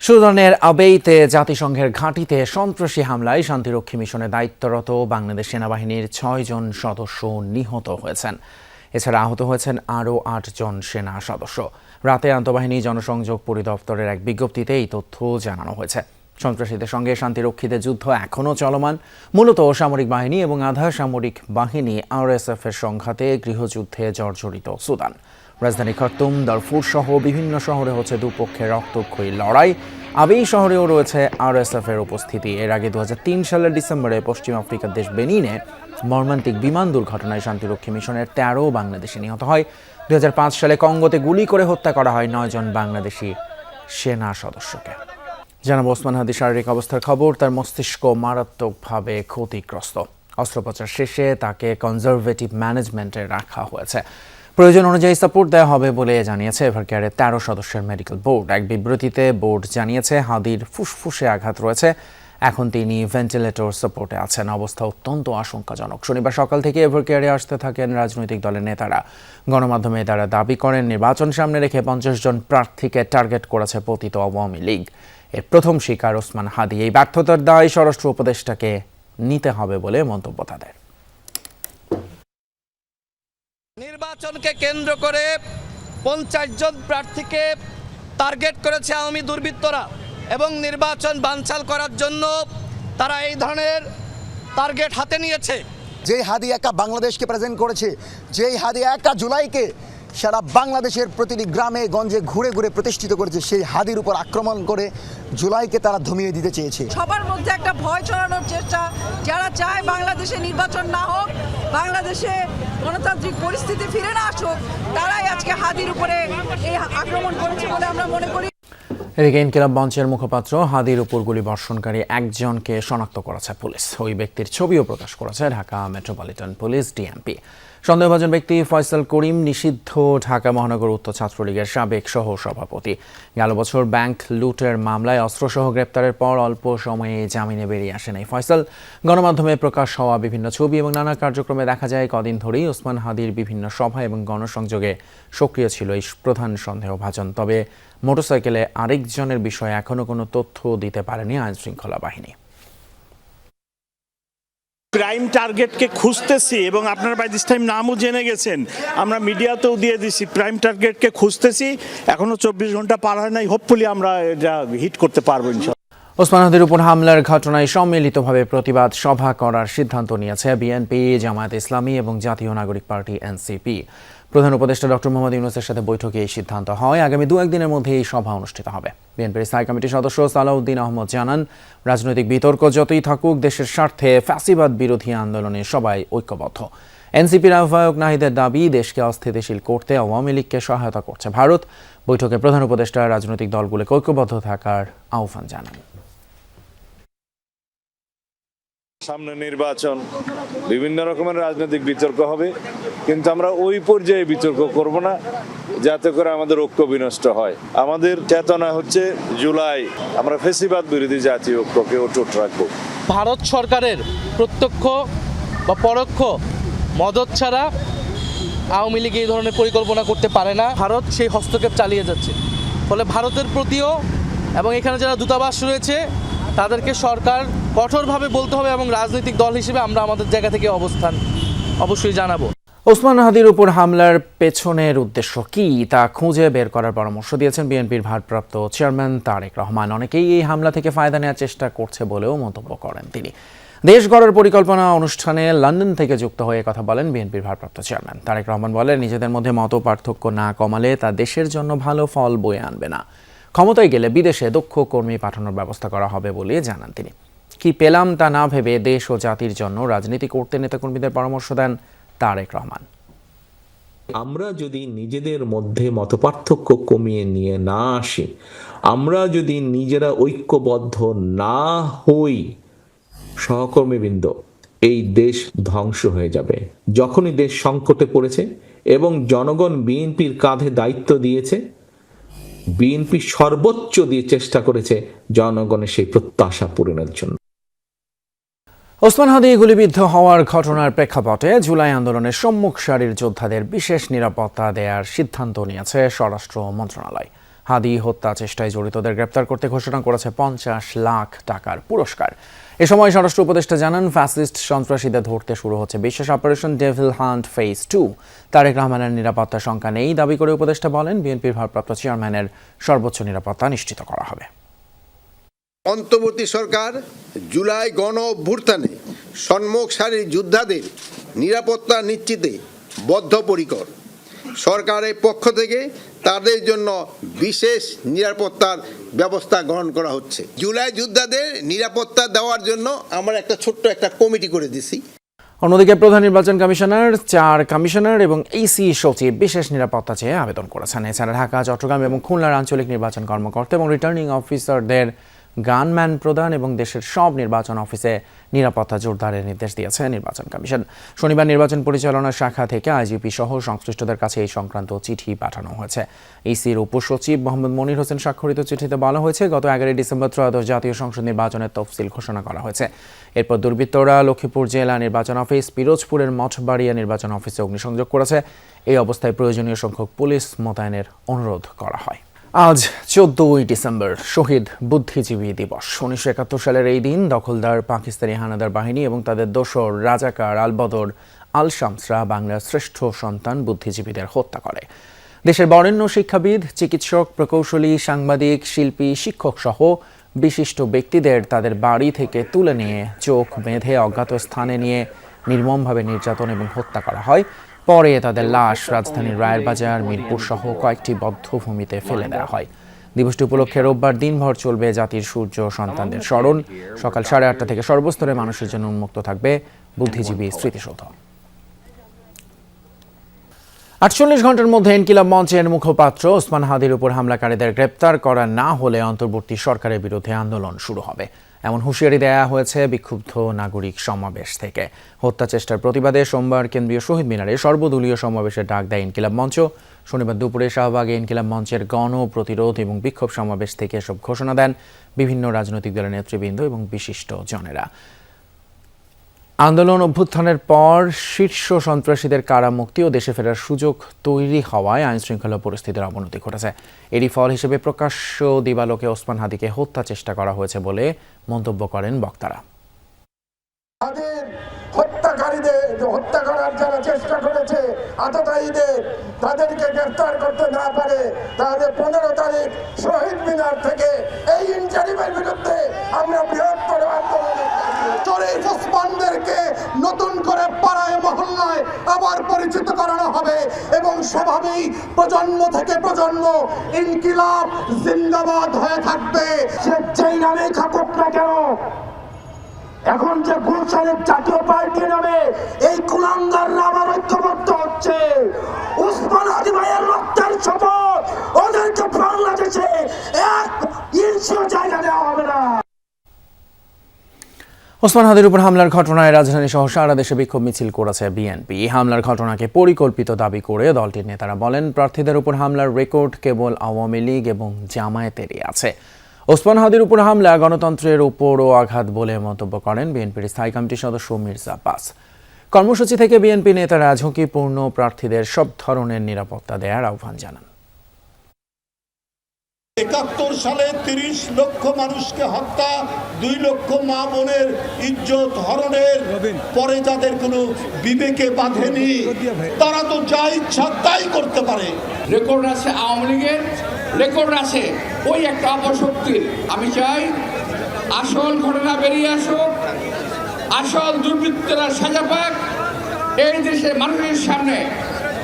সুদানের আবেইতে জাতিসংঘের ঘাঁটিতে সন্ত্রাসী হামলায় শান্তিরক্ষী মিশনে দায়িত্বরত বাংলাদেশ সেনাবাহিনীর ৬ জন সদস্য নিহত হয়েছেন। এছাড়া আহত হয়েছেন আরও ৮ জন সেনা সদস্য। রাতে আন্তঃবাহিনী জনসংযোগ পরিদপ্তরের এক বিজ্ঞপ্তিতে এই তথ্য জানানো হয়েছে। সন্ত্রাসীদের সঙ্গে শান্তিরক্ষীদের যুদ্ধ এখনও চলমান। মূলত সামরিক বাহিনী এবং আধা সামরিক বাহিনী RSF এর সংঘাতে গৃহযুদ্ধে জর্জরিত সুদান। রাজধানী খার্তুম, দারফুর সহ বিভিন্ন শহরে হচ্ছে দুপক্ষের রক্তক্ষয়ী লড়াই। আবেই শহরেও রয়েছে RSF এর উপস্থিতি। এর আগে 2003 সালের ডিসেম্বরে পশ্চিম আফ্রিকার দেশ বেনিনে মর্মান্তিক বিমান দুর্ঘটনায় শান্তিরক্ষী মিশনের 13 বাংলাদেশি নিহত হয়। 2005 সালে কঙ্গোতে গুলি করে হত্যা করা হয় 9 জন বাংলাদেশি সেনা সদস্যকে। জানাবো ওসমান হাদির শারীরিক অবস্থার খবর। তার মস্তিষ্ক মারাত্মকভাবে ক্ষতিগ্রস্ত। অস্ত্রোপচার শেষে তাকে কনজারভেটিভ ম্যানেজমেন্টে রাখা হয়েছে। প্রয়োজন অনুযায়ী সাপোর্ট দেওয়া হবে বলে জানিয়েছে এভারকেয়ারের 13 সদস্যের মেডিকেল বোর্ড। এক বিবৃতিতে বোর্ড জানিয়েছে হাদির ফুসফুসে আঘাত রয়েছে। এখন তিনি ভেন্টিলেটর সাপোর্টে আছেন। অবস্থা অত্যন্ত আশঙ্কাজনক। শনিবার সকাল থেকে এভারকেয়ারে আসতে থাকেন রাজনৈতিক দলের নেতারা। গণমাধ্যমে তারা দাবি করেন নির্বাচন সামনে রেখে 50 জন প্রার্থীকে টার্গেট করেছে পতিত আওয়ামী লীগ। এর প্রথম শিকার ওসমান হাদি। এই ব্যর্থতার দায় স্বরাষ্ট্র উপদেষ্টাকে নিতে হবে বলে মন্তব্য তাদের। নির্বাচনকে কেন্দ্র করে 50 জন প্রার্থীকে টার্গেট করেছে আওয়ামী দুর্বৃত্তরা এবং নির্বাচন বানচাল করার জন্য তারা এই ধরনের টার্গেট হাতে নিয়েছে। যেই হাদি একা বাংলাদেশকে প্রেজেন্ট করেছে, যেই হাদি একা জুলাইকে সারা বাংলাদেশের প্রতিটি গ্রামে গঞ্জে ঘুরে ঘুরে প্রতিষ্ঠিত করেছে, সেই হাদির উপর আক্রমণ করে জুলাইকে তারা ধমিয়ে দিতে চেয়েছে। সবার মধ্যে একটা ভয় ছড়ানোর চেষ্টা। যারা চায় বাংলাদেশে নির্বাচন না হোক, বাংলাদেশে গণতান্ত্রিক পরিস্থিতি ফিরে না আসুক, তারাই আজকে হাদির উপরে এই আক্রমণ করেছে বলে আমরা মনে করি। এদিকে ইনকিলাব মঞ্চের মুখপাত্র হাদির উপর গুলি বর্ষণকারী একজনকে শনাক্ত করেছে পুলিশ। ওই ব্যক্তির ছবিও প্রকাশ করেছে ঢাকা মেট্রোপলিটন পুলিশ DMP। সন্দেহভাজন ব্যক্তি ফয়সাল করিম, নিষিদ্ধ ঢাকা মহানগর উত্তর ছাত্রলীগের সাবেক সহ সভাপতি। গেল বছর ব্যাংক লুটের মামলায় অস্ত্রসহ গ্রেপ্তারের পর অল্প সময়ে জামিনে বেরিয়ে আসেন এই ফয়সাল। গণমাধ্যমে প্রকাশ হওয়া বিভিন্ন ছবি এবং নানা কার্যক্রমে দেখা যায় কদিন ধরেই ওসমান হাদির বিভিন্ন সভা এবং গণসংযোগে সক্রিয় ছিল এই প্রধান সন্দেহভাজন। তবে মোটরসাইকেলে আরেকজনের বিষয়ে এখনো কোনো তথ্য দিতে পারেনি আইনশৃঙ্খলা বাহিনী। ক্রাইম টার্গেটকে খুঁজতেছি এবং আপনারা বাই দিস টাইম নামও জেনে গেছেন, আমরা মিডিয়াতেও দিয়ে দিছি। ক্রাইম টার্গেটকে খুঁজতেছি, এখনো 24 ঘন্টা পার হয় নাই। হোপফুলি আমরা এটা হিট করতে পারবো ইনশাআল্লাহ। ওসমান হাদির উপর হামলার ঘটনায় সম্মিলিতভাবে প্রতিবাদ সভা করার সিদ্ধান্ত নিয়েছে বিএনপি, জামায়াত ইসলামী এবং জাতীয় নাগরিক পার্টি NCP। প্রধান উপদেষ্টা ডক্টর মোহাম্মদ ইউনূসের সাথে বৈঠকে এই সিদ্ধান্ত হয়। আগামী 2-1 দিনের মধ্যে এই সভা অনুষ্ঠিত হবে। বিএনপির স্থায়ী কমিটির সদস্য সালাউদ্দিন আহমদ জানান, রাজনৈতিক বিতর্ক যতই থাকুক, দেশের স্বার্থে ফ্যাসিবাদ বিরোধী আন্দোলনে সবাই ঐক্যবদ্ধ। NCPর আহ্বায়ক নাহিদের দাবি, দেশকে অস্থিতিশীল করতে আওয়ামী লীগকে সহায়তা করছে ভারত। বৈঠকে প্রধান উপদেষ্টা রাজনৈতিক দলগুলোকে ঐক্যবদ্ধ থাকার আহ্বান জানান। সামনে নির্বাচন, বিভিন্ন রকমের রাজনৈতিক বিতর্ক হবে, কিন্তু আমরা ওই পর্যায়ে বিতর্ক করব না যাতে করে আমাদের ঐক্য বিনষ্ট হয়। আমাদের চেতনা হচ্ছে জুলাই আমরা ফ্যাসিবাদ বিরোধী জাতীয় ঐক্যকে অটুট রাখবো। ভারত সরকারের প্রত্যক্ষ বা পরোক্ষ মদত ছাড়া আওয়ামী লীগ এই ধরনের পরিকল্পনা করতে পারে না। ভারত সেই হস্তক্ষেপ চালিয়ে যাচ্ছে। ফলে ভারতের প্রতিও এবং এখানে যারা দূতাবাস রয়েছে তাদেরকে সরকার কঠোরভাবে বলতে হবে এবং রাজনৈতিক দল হিসেবে আমরা আমাদের জায়গা থেকে অবস্থান অবশ্যই জানাবো। ওসমান হাদির উপর হামলার পেছনের উদ্দেশ্য কি তা খুঁজে বের করার পরামর্শ দিয়েছেন বিএনপির ভারপ্রাপ্ত চেয়ারম্যান তারেক রহমান। অনেকেই এই হামলা থেকে ফায়দা নেওয়ার চেষ্টা করছে বলেও মন্তব্য করেন তিনি। দেশ গড়ার পরিকল্পনা অনুষ্ঠানে লন্ডন থেকে যুক্ত হয়ে কথা বলেন বিএনপির ভারপ্রাপ্ত চেয়ারম্যান তারেক রহমান। বলেন, নিজেদের মধ্যে মত পার্থক্য না কমালে তা দেশের জন্য ভালো ফল বয়ে আনবে না। ক্ষমতায় গেলে বিদেশে দক্ষ কর্মী পাঠানোর ব্যবস্থা করা হবে বলে জানান তিনি। কি পেলাম তা না ভেবে দেশ ও জাতির জন্য রাজনীতি করতে নেতাকর্মীদের পরামর্শ দেন তারেক রহমান। আমরা যদি নিজেদের মধ্যে মতপার্থক্য কমিয়ে নিয়ে না আসি, আমরা যদি নিজেরা ঐক্যবদ্ধ না হই, সহকর্মীবৃন্দ, এই দেশ ধ্বংস হয়ে যাবে। যখনই দেশ সংকটে পড়েছে এবং জনগণ বিএনপির কাঁধে দায়িত্ব দিয়েছে, বিএনপি সর্বোচ্চ দিয়ে চেষ্টা করেছে জনগণের সেই প্রত্যাশা পূরণের জন্য। ওসমান হাদি গুলিবিদ্ধ হওয়ার ঘটনার প্রেক্ষাপটে জুলাই আন্দোলনের সম্মুখ সারির যোদ্ধাদের বিশেষ নিরাপত্তা দেওয়ার সিদ্ধান্ত নিয়েছে স্বরাষ্ট্র মন্ত্রণালয়। হাদি হত্যা চেষ্টায় জড়িতদের গ্রেপ্তার করতে ঘোষণা করেছে 50 লাখ টাকার পুরস্কার। এ সময় স্বরাষ্ট্র উপদেষ্টা জানান, ফ্যাসিস্ট সন্ত্রাসীদের ধরতে শুরু হচ্ছে বিশেষ অপারেশন ডেভিল হান্ট ফেজ 2। তারেক রহমানের নিরাপত্তা শঙ্কা নেই দাবি করে উপদেষ্টা বলেন, বিএনপির ভারপ্রাপ্ত চেয়ারম্যানের সর্বোচ্চ নিরাপত্তা নিশ্চিত করা হবে। অন্তর্বর্তী সরকার জুলাই গণ অভ্যুত্থানে সম্মুখ সারির যোদ্ধাদের নিরাপত্তা নিশ্চিতে বদ্ধপরিকর। সরকারের পক্ষ থেকে তাদের জন্য বিশেষ নিরাপত্তার ব্যবস্থা গ্রহণ করা হচ্ছে। জুলাই যোদ্ধাদের নিরাপত্তা দেওয়ার জন্য আমরা ছোট্ট একটা কমিটি করে দিছি। অন্যদিকে প্রধান নির্বাচন কমিশনার, 4 কমিশনার এবং ইসি সচিব বিশেষ নিরাপত্তা চেয়ে আবেদন করেছেন। এছাড়া ঢাকা, চট্টগ্রাম এবং খুলনার আঞ্চলিক নির্বাচন কর্মকর্তা এবং রিটার্নিং অফিসারদের গানম্যান প্রদান এবং দেশের সব নির্বাচন অফিসে নিরাপত্তা জোরদারের নির্দেশ দিয়েছে নির্বাচন কমিশন। শনিবার নির্বাচন পরিচালনা শাখা থেকে আইজিপি সহ সংশ্লিষ্টদের কাছে এই সংক্রান্ত চিঠি পাঠানো হয়েছে। ইসির উপসচিব মোহাম্মদ মনির হোসেন স্বাক্ষরিত চিঠিতে বলা হয়েছে, গত 11 ডিসেম্বর ত্রয়োদশ জাতীয় সংসদ নির্বাচনের তফসিল ঘোষণা করা হয়েছে। এরপর দুর্বৃত্তরা লক্ষ্মীপুর জেলা নির্বাচন অফিস, পিরোজপুরের মঠবাড়িয়া নির্বাচন অফিসে অগ্নিসংযোগ করেছে। এই অবস্থায় প্রয়োজনীয় সংখ্যক পুলিশ মোতায়েনের অনুরোধ করা হয়। আজ 14 ডিসেম্বর শহীদ বুদ্ধিজীবী দিবস। 1971 সালের এই দিন দখলদার পাকিস্তানি হানাদার বাহিনী এবং তাদের দোসর রাজাকার আলবদর আল শামসরা বাংলার শ্রেষ্ঠ সন্তান বুদ্ধিজীবীদের হত্যা করে। দেশের বরেণ্য শিক্ষাবিদ, চিকিৎসক, প্রকৌশলী, সাংবাদিক, শিল্পী, শিক্ষক সহ বিশিষ্ট ব্যক্তিদের তাদের বাড়ি থেকে তুলে নিয়ে চোখ বেঁধে অজ্ঞাত স্থানে নিয়ে নির্মমভাবে নির্যাতন এবং হত্যা করা হয়। পরে তাদের লাশ রাজধানীর রায়েরবাজার, মিরপুর সহ কয়েকটি বধ্যভূমিতে ফেলে দেওয়া হয়। দিবসটি উপলক্ষে রোববার দিনভর চলবে জাতির সূর্য সন্তানদের স্মরণ। সকাল 8:30 থেকে সর্বস্তরের মানুষের জন্য উন্মুক্ত থাকবে বুদ্ধিজীবী স্মৃতিসৌধ। 48 ঘন্টার মধ্যে ইনকিলাব মঞ্চের মুখপাত্র ওসমান হাদির উপর হামলাকারীদের গ্রেপ্তার করা না হলে অন্তর্বর্তী সরকারের বিরুদ্ধে আন্দোলন শুরু হবে, এমন হুঁশিয়ারি দেয়া হয়েছে বিক্ষুব্ধ নাগরিক সমাবেশ থেকে। হত্যা চেষ্টার প্রতিবাদে সোমবার কেন্দ্রীয় শহীদ মিনারে সর্বদলীয় সমাবেশের ডাক দেয় ইনকিলাব মঞ্চ। শনিবার দুপুরে শাহবাগে ইনকিলাব মঞ্চের গণ প্রতিরোধ এবং বিক্ষোভ সমাবেশ থেকে এসব ঘোষণা দেন বিভিন্ন রাজনৈতিক দলের নেতৃবৃন্দ এবং বিশিষ্ট জনেরা। আন্দোলন অভ্যুত্থানের পর শীর্ষ সন্ত্রাসীদের কারামুক্তি ও দেশে ফেরার সুযোগ তৈরি হওয়ায় আইনশৃঙ্খলা পরিস্থিতির অবনতি ঘটেছে। এরই ফল হিসেবে প্রকাশ্য দিবালোকে ওসমান হাদিকে হত্যা চেষ্টা করা হয়েছে বলে মন্তব্য করেন বক্তারা। হত্যাকারীদের হত্যা করার যারা চেষ্টা করেছে আততায়ীদের, তাদেরকে গ্রেফতার করতে না পারে তাদের 15 তারিখ শহীদ মিনার থেকে এই ইনজারিমের বিরুদ্ধে আমরা বৃহত্তর আন্দোলন শরীফ ওসমানদেরকে নতুন করে পাড়ায় মহল্লায় আবার পরিচিত করানো হবে এবং সেভাবেই প্রজন্ম থেকে প্রজন্ম ইনকিলাব জিন্দাবাদ হয়ে থাকবে। সে যেই নামে থাকুক না কেন, এখন যে গুলশানের জাতীয় পার্টি নামে এই কুলাঙ্গাররা আবার ঐক্যবদ্ধ হচ্ছে। ওসমান হাদি ভাইয়ের রক্তের শপথ, ওদেরকে বাংলাদেশে 1 ইঞ্চিও জায়গা দেওয়া হবে না। ওসমান হাদির উপর হামলার ঘটনায় রাজধানী সহ সারা দেশে বিক্ষোভ মিছিল করেছে বিএনপি। হামলার ঘটনাকে পরিকল্পিত দাবি করে দলটির নেতারা বলেন, প্রার্থীদের উপর হামলার রেকর্ড কেবল আওয়ামী লীগ এবং জামায়াতেরই আছে। ওসমান হাদির উপর হামলা গণতন্ত্রের উপরও আঘাত বলে মন্তব্য করেন বিএনপির স্থায়ী কমিটির সদস্য মির্জা আব্বাস। কর্মসূচি থেকে বিএনপি নেতারা ঝুঁকিপূর্ণ প্রার্থীদের সব ধরনের নিরাপত্তা দেওয়ার আহ্বান জানান। 71 সালে 30 লক্ষ মানুষকে হত্যা, 2 লক্ষ মা বোনের ইজ্জত হরণের পরে যাদের কোনো বিবেকে বাঁধেনি, তারা তো যা ইচ্ছা তাই করতে পারে। রেকর্ড আছে আওয়ামী লীগের, রেকর্ড আছে ওই একটা অপশক্তির। আমি চাই আসল ঘটনা বেরিয়ে আসুক, আসল দুর্বৃত্তরা সাজা পাক, এই দেশের মানুষের সামনে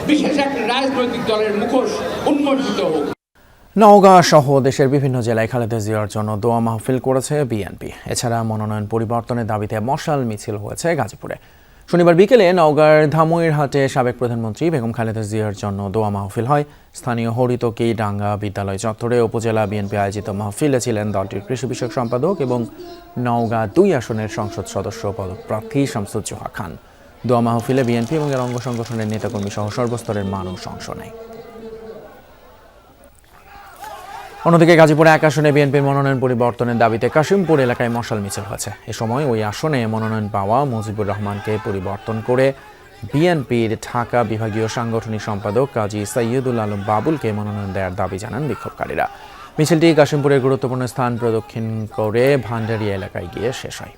বিশেষ একটা রাজনৈতিক দলের মুখোশ উন্মোচিত হোক। নওগাঁ সহ দেশের বিভিন্ন জেলায় খালেদা জিয়ার জন্য দোয়া মাহফিল করেছে বিএনপি। এছাড়া মনোনয়ন পরিবর্তনের দাবিতে মশাল মিছিল হয়েছে গাজীপুরে। শনিবার বিকেলে নওগাঁর ধামইরহাটে সাবেক প্রধানমন্ত্রী বেগম খালেদা জিয়ার জন্য দোয়া মাহফিল হয়। স্থানীয় হরিতকি ডাঙ্গা বিদ্যালয় চত্বরে উপজেলা বিএনপি আয়োজিত মাহফিলে ছিলেন দলটির কৃষি বিষয়ক সম্পাদক এবং নওগাঁ 2 আসনের সংসদ সদস্য পদপ্রার্থী শামসুজ্জোহা খান। দোয়া মাহফিলে বিএনপি এবং এর অঙ্গ সংগঠনের নেতাকর্মী সহ সর্বস্তরের মানুষ অংশ নেয়। অন্যদিকে গাজীপুরে 1 আসনে বিএনপির মনোনয়ন পরিবর্তনের দাবিতে কাশিমপুর এলাকায় মশাল মিছিল হয়েছে। এ সময় ওই আসনে মনোনয়ন পাওয়া মুজিবুর রহমানকে পরিবর্তন করে বিএনপির ঢাকা বিভাগীয় সাংগঠনিক সম্পাদক কাজী সৈয়দুল আলম বাবুলকে মনোনয়ন দেওয়ার দাবি জানান বিক্ষোভকারীরা। মিছিলটি কাশিমপুরের গুরুত্বপূর্ণ স্থান প্রদক্ষিণ করে ভান্ডারিয়া এলাকায় গিয়ে শেষ হয়।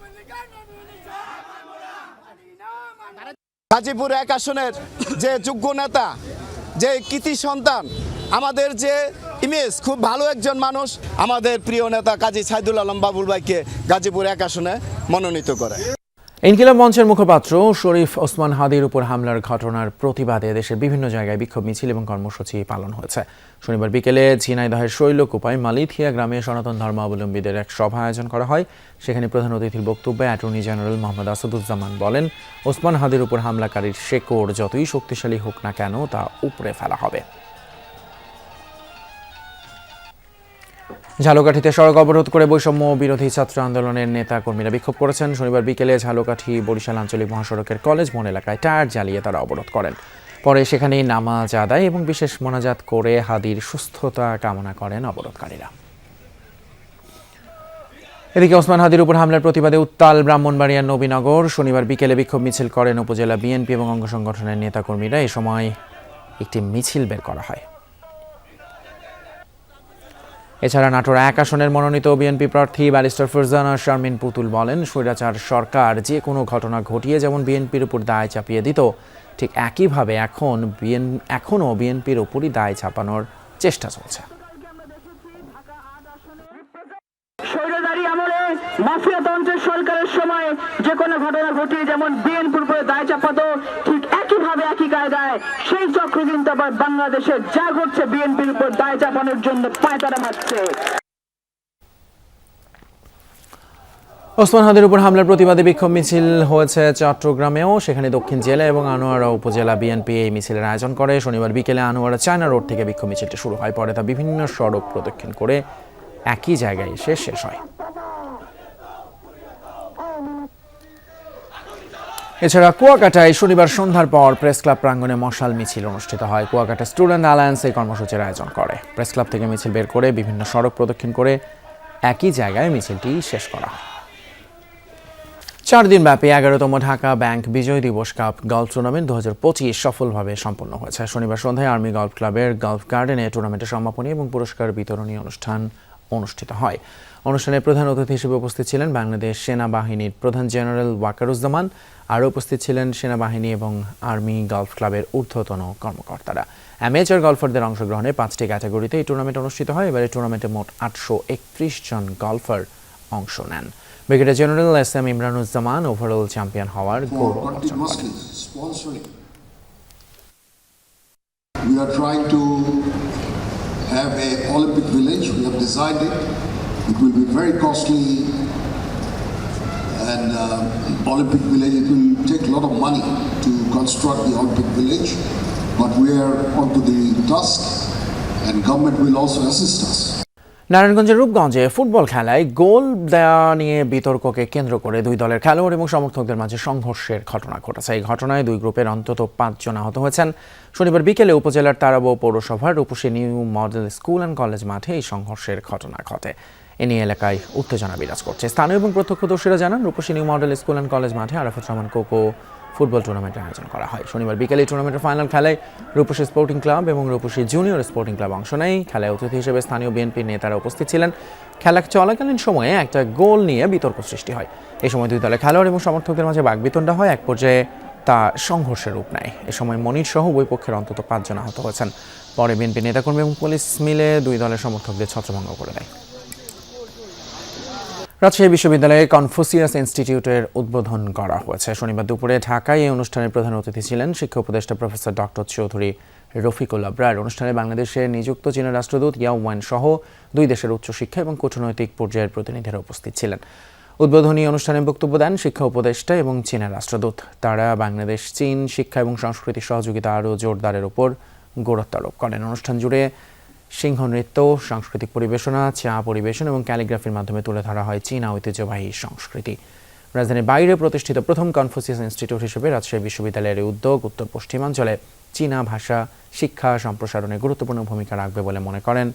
গাজীপুর 1 আসনের যে যোগ্য নেতা, যে কৃতি সন্তান, আমাদের যে ইমেজ, খুব ভালো একজন মানুষ, আমাদের প্রিয় নেতা কাজী সাইদুল আলম বাবুল ভাইকে গাজীপুর 1 আসনে মনোনীত করে। ইনকিলাব মঞ্চের মুখপাত্র শরীফ ওসমান হাদির উপর হামলার ঘটনার প্রতিবাদে দেশের বিভিন্ন জায়গায় বিক্ষোভ মিছিল এবং কর্মসূচি পালন হয়েছে। শনিবার বিকেলে ঝিনাইদহের শৈলকুপায় মালিথিয়া গ্রামে সনাতন ধর্মাবলম্বীদের এক সভা আয়োজন করা হয়। সেখানে প্রধান অতিথির বক্তব্যে অ্যাটর্নি জেনারেল মোহাম্মদ আসাদুজ্জামান বলেন, ওসমান হাদির উপর হামলাকারীর শেকড় যতই শক্তিশালী হোক না কেন তা উপড়ে ফেলা হবে। ঝালকাঠিতে সড়ক অবরোধ করে বৈষম্য বিরোধী ছাত্র আন্দোলনের নেতা কর্মীরা বিক্ষোভ করেছেন। শনিবার বিকেলে ঝালকাঠি বরিশাল আঞ্চলিক মহাসড়কের কলেজ মোড় এলাকায় টায়ার জ্বালিয়ে তারা অবরোধ করেন। পরে সেখানেই নামাজ আদায় এবং বিশেষ মোনাজাত করে হাদির সুস্থতা কামনা করেন অবরোধকারীরা। এদিকে ওসমান হাদির উপর হামলার প্রতিবাদে উত্তাল ব্রাহ্মণবাড়িয়ার নবীনগর। শনিবার বিকেলে বিক্ষোভ মিছিল করেন উপজেলা বিএনপি এবং অঙ্গ সংগঠনের নেতাকর্মীরা। এ সময় একটি মিছিল বের করা হয়। এছাড়া নাটোর 1 আসনের মনোনীত বিএনপি প্রার্থী ব্যারিস্টার ফারজানা শারমিন পুতুল বলেন, স্বৈরাচার সরকার যে কোনো ঘটনা ঘটিয়ে যেমন বিএনপির উপর দায় চাপিয়ে দিত, ঠিক একইভাবে এখনও বিএনপির উপরই দায় চাপানোর চেষ্টা চলছে। স্বৈরাচারী আমলে মাফিয়াতন্ত্রের সরকারের সময় যে কোনো ঘটনা ঘটিয়ে যেমন বিএনপির উপরে দায় চাপাতো, ঠিক একইভাবে একই কায়দায় সেই চক্র কিন্তু আবার বাংলাদেশে যা ঘটছে বিএনপির উপর দায় চাপানোর জন্য পায়তারা মারছে। ওসমান হাদির উপর হামলার প্রতিবাদে বিক্ষোভ মিছিল হয়েছে চট্টগ্রামেও। সেখানে দক্ষিণ জেলা এবং আনোয়ারা উপজেলা বিএনপি এই মিছিলের আয়োজন করে। শনিবার বিকেলে আনোয়ারা চায়না রোড থেকে বিক্ষোভ মিছিলটি শুরু হয়। পরে তা বিভিন্ন সড়ক প্রদক্ষিণ করে একই জায়গায় এসে শেষ হয়। এছাড়া কুয়াকাটায় শনিবার সন্ধ্যার পর প্রেস ক্লাব প্রাঙ্গণে মশাল মিছিল অনুষ্ঠিত হয়। কুয়াকাটা স্টুডেন্ট অ্যালায়েন্স এই কর্মসূচির আয়োজন করে। প্রেস ক্লাব থেকে মিছিল বের করে বিভিন্ন সড়ক প্রদক্ষিণ করে একই জায়গায় মিছিলটি শেষ করা হয়। 4 দিনব্যাপী 11তম ঢাকা ব্যাংক বিজয় দিবস কাপ গলফ টুর্নামেন্ট 2025 সফলভাবে সম্পন্ন হয়েছে। শনিবার সন্ধ্যায় আর্মি গলফ ক্লাবের গলফ গার্ডেনে টুর্নামেন্টের সমাপনী এবং পুরস্কার বিতরণী অনুষ্ঠান অনুষ্ঠিত হয়। অনুষ্ঠানে প্রধান অতিথি হিসেবে উপস্থিত ছিলেন বাংলাদেশ সেনাবাহিনীর প্রধান জেনারেল ওয়াকারুজ্জামান। আরও উপস্থিত ছিলেন সেনাবাহিনী এবং আর্মি গলফ ক্লাবের ঊর্ধ্বতন কর্মকর্তারা। অ্যামেচার গলফারদের অংশগ্রহণে 5টি ক্যাটাগরিতে এই টুর্নামেন্ট অনুষ্ঠিত হয়। এবারে টুর্নামেন্টে মোট 831 জন গলফার অংশ নেন। Brigadier general SM Imranuzzaman overall champion হওয়ার গৌরব অর্জন করেন। We are trying to have a Olympic village. We have designed it. It will be very costly, and Olympic village, it will take a lot of money to construct the Olympic village, but we are onto the task, and government will also assist us. নারায়ণগঞ্জের রূপগঞ্জে football খেলায় গোল দেওয়া নিয়ে বিতর্ককে কেন্দ্র করে 2 দলের খেলোয়াড় এবং সমর্থকদের মাঝে সংঘর্ষের ঘটনা ঘটেছে। এই ঘটনায় 2 গ্রুপের অন্তত 5 জন আহত হয়েছেন। শনিবার বিকেলে উপজেলার তারাবো পৌরসভার Rupshi new model school and college মাঠে এই সংঘর্ষের ঘটনা ঘটে। এ নিয়ে এলাকায় উত্তেজনা বিরাজ করছে। স্থানীয় এবং প্রত্যক্ষদর্শীরা জানান, Rupshi new model school and college মাঠে আরাফাত রহমান কোকো ফুটবল টুর্নামেন্টের আয়োজন করা হয়। শনিবার বিকেলে টুর্নামেন্টের ফাইনাল খেলায় রূপসী স্পোর্টিং ক্লাব এবং রূপসী জুনিয়র স্পোর্টিং ক্লাব অংশ নেয়। খেলায় অতিথি হিসেবে স্থানীয় বিএনপির নেতারা উপস্থিত ছিলেন। খেলা চলাকালীন সময়ে একটা গোল নিয়ে বিতর্ক সৃষ্টি হয়। এই সময় 2 দলের খেলোয়াড় এবং সমর্থকদের মাঝে বাকবিতণ্ডা হয়। এক পর্যায়ে তা সংঘর্ষের রূপ নেয়। এ সময় মনির সহ উভয় পক্ষের অন্তত 5 জন আহত হয়েছেন। পরে বিএনপি নেতাকর্মী এবং পুলিশ মিলে 2 দলের সমর্থকদের ছত্রভঙ্গ করে দেয়। রাজশাহী বিশ্ববিদ্যালয়ে কনফুসিয়াস ইনস্টিটিউটের উদ্বোধন করা হয়েছে। শনিবার দুপুরে ঢাকায় এই অনুষ্ঠানের প্রধান অতিথি ছিলেন শিক্ষা উপদেষ্টা প্রফেসর ডক্টর চৌধুরী রফিকুল আবরার। অনুষ্ঠানে বাংলাদেশে নিযুক্ত চীনের রাষ্ট্রদূত ইয়াও ওয়ান সহ 2 দেশের উচ্চশিক্ষা এবং কূটনৈতিক পর্যায়ের প্রতিনিধিরা উপস্থিত ছিলেন। উদ্বোধনী অনুষ্ঠানে বক্তব্য দেন শিক্ষা উপদেষ্টা এবং চীনের রাষ্ট্রদূত। তারা বাংলাদেশ চীন শিক্ষা এবং সাংস্কৃতিক সহযোগিতা আরও জোরদারের উপর গুরুত্ব আরোপ করেন। অনুষ্ঠান জুড়ে সিংহ নৃত্য, সাংস্কৃতিক পরিবেশনা, চা পরিবেশন এবং ক্যালিগ্রাফির মাধ্যমে তুলে ধরা হয় চীনা ঐতিহ্যবাহী সংস্কৃতি। রাজধানীর বাইরে প্রতিষ্ঠিত প্রথম কনফুসিয়াস ইনস্টিটিউট হিসেবে রাজশাহী বিশ্ববিদ্যালয়ের উদ্যোগ উত্তর পশ্চিমাঞ্চলে চীনা ভাষা শিক্ষা সম্প্রসারণে গুরুত্বপূর্ণ ভূমিকা রাখবে বলে মনে করেন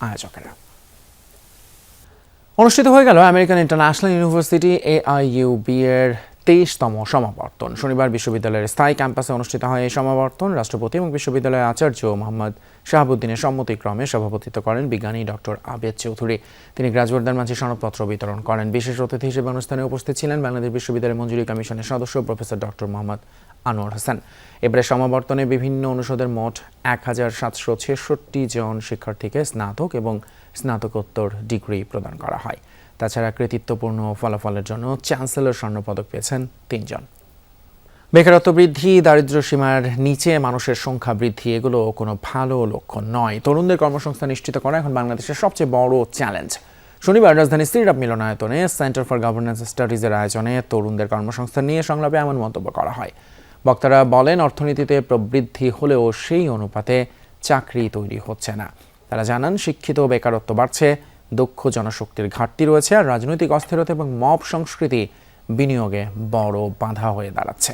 আয়োজকেরা। অনুষ্ঠিত হয়ে গেল আমেরিকান ইন্টারন্যাশনাল ইউনিভার্সিটি AIUB এর 23তম সমাবর্তন। শনিবার বিশ্ববিদ্যালয়ের স্থায়ী ক্যাম্পাসে অনুষ্ঠিত হয় এই সমাবর্তন। রাষ্ট্রপতি এবং বিশ্ববিদ্যালয়ের আচার্য মোহাম্মদ শাহাবুদ্দিনের সম্মতিক্রমে সভাপতিত্ব করেন বিজ্ঞানী ডক্টর আবেদ চৌধুরী। তিনি গ্রাজুয়েটদের মাঝে সনদপত্র বিতরণ করেন। বিশেষ অতিথি হিসেবে অনুষ্ঠানে উপস্থিত ছিলেন বাংলাদেশ বিশ্ববিদ্যালয় মঞ্জুরি কমিশনের সদস্য প্রফেসর ডক্টর মোহাম্মদ আনোয়ার হোসেন। এবারে সমাবর্তনে বিভিন্ন অনুষদের মোট 1766 জন শিক্ষার্থীকে স্নাতক এবং স্নাতকোত্তর ডিগ্রি প্রদান করা হয়। তাছাড়া কৃতিত্বপূর্ণ ফলাফলের জন্য চ্যান্সেলর স্বর্ণপদক পেয়েছেন 3 জন। বেকারত্ব বৃদ্ধি, দারিদ্র্য সীমার নিচে মানুষের সংখ্যা বৃদ্ধি এগুলো কোনো ভালো লক্ষণ নয়। তরুণদের কর্মসংস্থান নিশ্চিত করা এখন বাংলাদেশের সবচেয়ে বড় চ্যালেঞ্জ। শনিবার রাজধানী স্ত্রীরাপ মিলনায়তনে সেন্টার ফর গভর্নেন্স স্টাডিজের আয়োজনে তরুণদের কর্মসংস্থান নিয়ে সংলাপে এমন মন্তব্য করা হয়। বক্তারা বলেন, অর্থনীতিতে প্রবৃদ্ধি হলেও সেই অনুপাতে চাকরি তৈরি হচ্ছে না। তারা জানান, শিক্ষিত বেকারত্ব বাড়ছে, দক্ষ জনশক্তির ঘাটতি রয়েছে, আর রাজনৈতিক অস্থিরতা এবং মব সংস্কৃতি বিনিয়োগে বড় বাধা হয়ে দাঁড়াচ্ছে।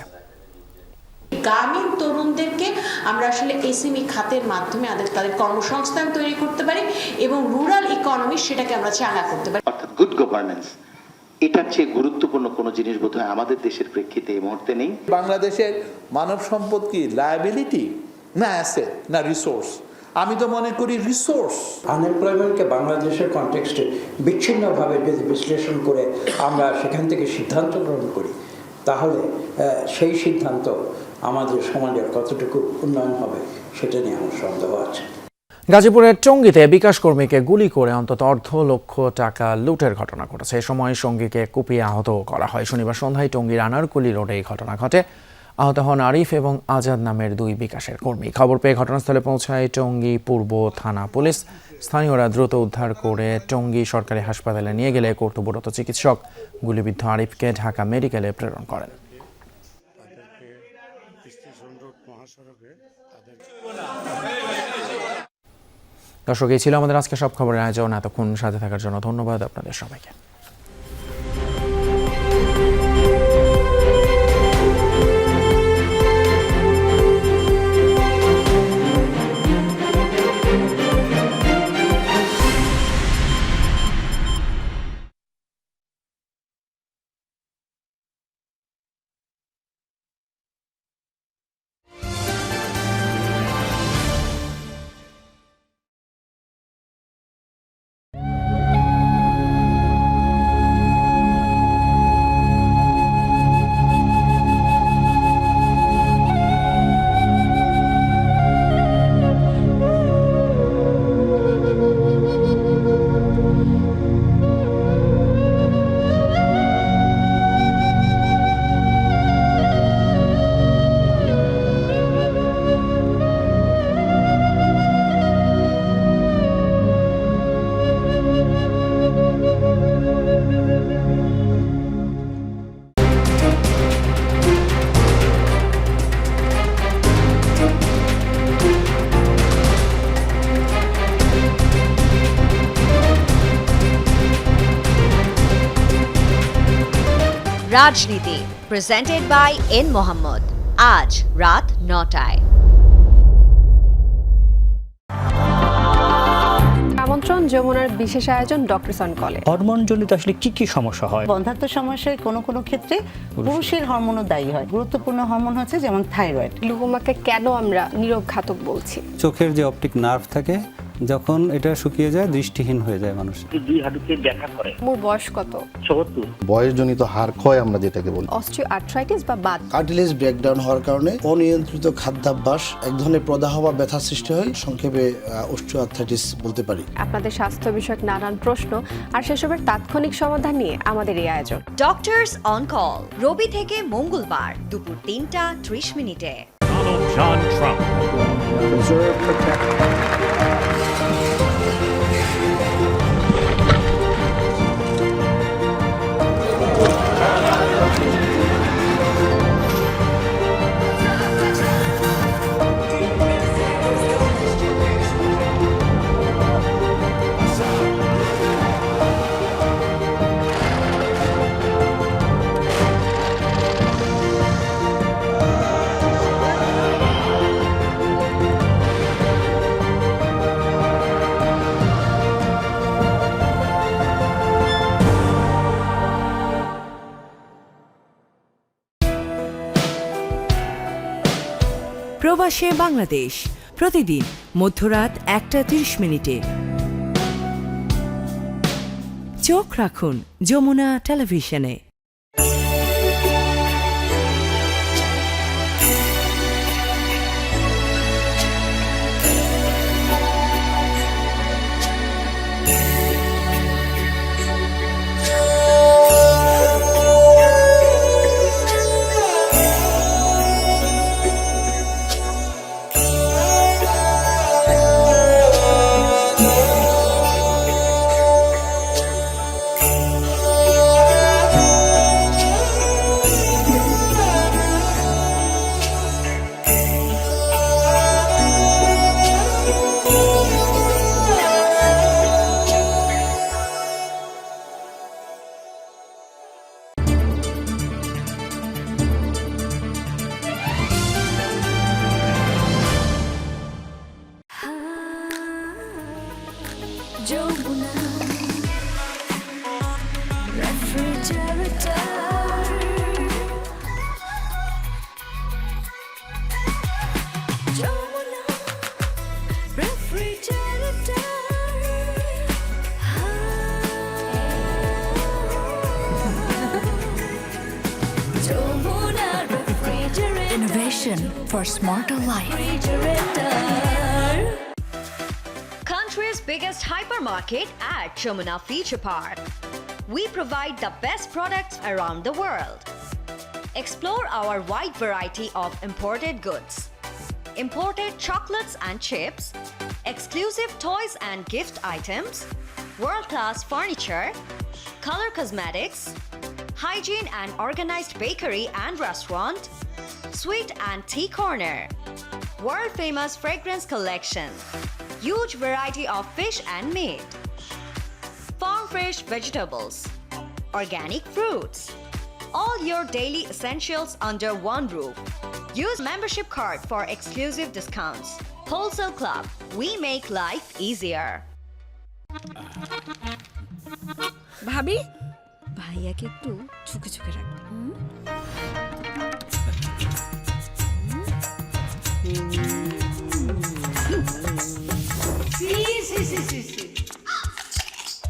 গ্রামীণ তরুণদেরকে আমরা আসলে এসএমই খাতের মাধ্যমে তাদের কর্মসংস্থান তৈরি করতে পারি এবং রুরাল ইকোনমি সেটাকে আমরা চাঙ্গা করতে পারি। অর্থাৎ গুড গভর্নেন্স, এটার চেয়ে গুরুত্বপূর্ণ কোনো জিনিস বোধহয় আমাদের দেশের প্রেক্ষিতে এই মুহূর্তে নেই। বাংলাদেশের মানব সম্পদ কি লায়াবিলিটি না অ্যাসেট না রিসোর্স? আমি তো মনে করি রিসোর্স। আনএমপ্লয়মেন্টকে বাংলাদেশের কনটেক্সটে বিচ্ছিন্নভাবে যদি বিশ্লেষণ করে আমরা সেখান থেকে সিদ্ধান্ত গ্রহণ করি, তাহলে সেই সিদ্ধান্ত আমাদের সমাজের কতটুকু উন্নয়ন হবে সেটা নিয়ে আমার সন্দেহ আছে। গাজীপুরের টঙ্গীতে বিকাশ কর্মীকে গুলি করে অন্তত $1,00,000 লুটের ঘটনা ঘটেছে। এ সময় সঙ্গীকে কুপিয়ে আহত করা হয়। শনিবার সন্ধ্যায় টঙ্গীর আনারকুলি রোডে এই ঘটনা ঘটে। আহত হন আরিফ এবং আজাদ নামের 2 বিকাশের কর্মী। খবর পেয়ে ঘটনাস্থলে পৌঁছায় টঙ্গী পূর্ব থানা পুলিশ। স্থানীয়রা দ্রুত উদ্ধার করে টঙ্গী সরকারি হাসপাতালে নিয়ে গেলে কর্তব্যরত চিকিৎসক গুলিবিদ্ধ আরিফকে ঢাকা মেডিকেলে প্রেরণ করেন। দর্শক, এই ছিল আমাদের আজকে সব খবরের আয়োজন। এতক্ষণ সাথে থাকার জন্য ধন্যবাদ আপনাদের সবাইকে। রাজনীতি প্রেজেন্টেড বাই এন মোহাম্মদ, আজ রাত 9টায়। আমন্ত্রণ যমুনার বিশেষ আয়োজন ডক্টর সন কলে। হরমোন জনিত আসলে কি সমস্যা হয়? বন্ধ্যাত্ব সমস্যায় কোনো ক্ষেত্রে পুরুষের হরমোনও দায়ী হয়। গুরুত্বপূর্ণ হরমোন হচ্ছে যেমন থাইরয়েড। গ্লুকোমাকে কেন আমরা নীরব ঘাতক বলছি? চোখের যে অপটিক নার্ভ থাকে, যখন এটা শুকিয়ে যায় দৃষ্টিহীন হয়ে যায় মানুষ। 2 হাঁটুতে ব্যথা করে। মোর বয়স কত? 74। বয়সজনিত হাড় ক্ষয় আমরা যেটাকে বলি। অস্টিওআর্থ্রাইটিস বা বাত। কার্টিলেজ ব্রেকডাউন হওয়ার কারণে অনিয়ন্ত্রিত খাদ্যাভ্যাস এক ধরনের প্রদাহ বা ব্যথা সৃষ্টি হয়। সংক্ষেপে অস্টিওআর্থ্রাইটিস বলতে পারি। আপনাদের স্বাস্থ্য বিষয়ক নানান প্রশ্ন আর সেসবের তাৎক্ষণিক সমাধান নিয়ে আমাদের এই আয়োজন ডক্টরস অন কল, রবি থেকে মঙ্গলবার দুপুর 3টা 30 মিনিটে। প্রবাসে বাংলাদেশ প্রতিদিন মধ্যরাত 1:30 চোখ রাখুন যমুনা টেলিভিশনে। Innovation for smarter life. Country's biggest hypermarket at Jamuna Feature Park. We provide the best products around the world. Explore our wide variety of imported goods, imported chocolates and chips, exclusive toys and gift items, world-class furniture, color cosmetics, hygiene and organized bakery and restaurant, sweet and tea corner, world-famous fragrance collection, huge variety of fish and meat, farm-fresh vegetables, organic fruits, all your daily essentials under one roof. Use membership card for exclusive discounts. Wholesale Club, we make life easier. ভাবি ভাইয়াকে একটু ঝুঁকে ঝুঁকে রাখবেন।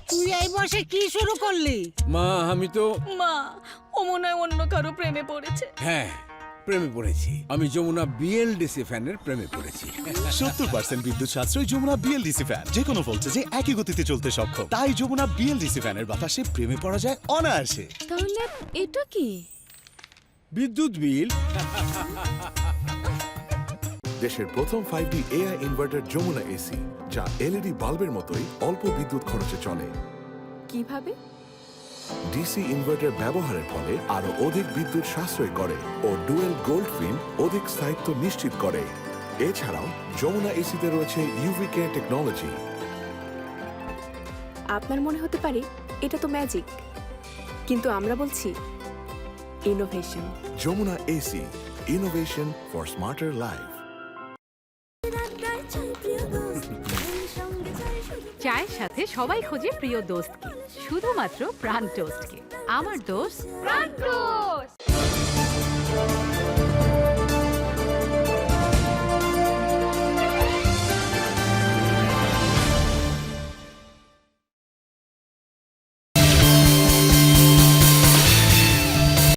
তুই এই বসে কি শুরু করলি? মা আমি তো মা ও মনে হয় অন্য কারো প্রেমে পড়েছে। হ্যাঁ প্রেমে পড়েছি। আমি যমুনা বিএলডিসি ফ্যানের প্রেমে পড়েছি। 70% বিদ্যুৎ সাশ্রয় যমুনা বিএলডিসি ফ্যান, যে কোনো ভোল্টেজে একই গতিতে চলতে সক্ষম। তাই যমুনা বিএলডিসি ফ্যানের বাতাসে প্রেমে পড়া যায় অনায়াসে। তাহলে এটা কি? বিদ্যুৎ বিল। দেশের প্রথম 5D AI inverter Jamuna AC, যা এলইডি বাল্বের মতোই অল্প বিদ্যুৎ খরচে চলে। কিভাবে? ডিসি ইনভার্টার ব্যবহারের ফলে আরো অধিক বিদ্যুৎ সাশ্রয় করে ও ডুয়েল গোল্ড ফিন অধিক স্থায়িত্ব নিশ্চিত করে। এছাড়াও যমুনা এসিতে রয়েছে ইউভি কেয়ার টেকনোলজি। আপনার মনে হতে পারে এটা তো ম্যাজিক, কিন্তু আমরা বলছি innovation. Jamuna AC, innovation for smarter life. চায়ের সাথে সবাই খোঁজে প্রিয় দোস্তকে, শুধুমাত্র প্রাণ টোস্টকে। আমার দোস্ত প্রাণ টোস্ট।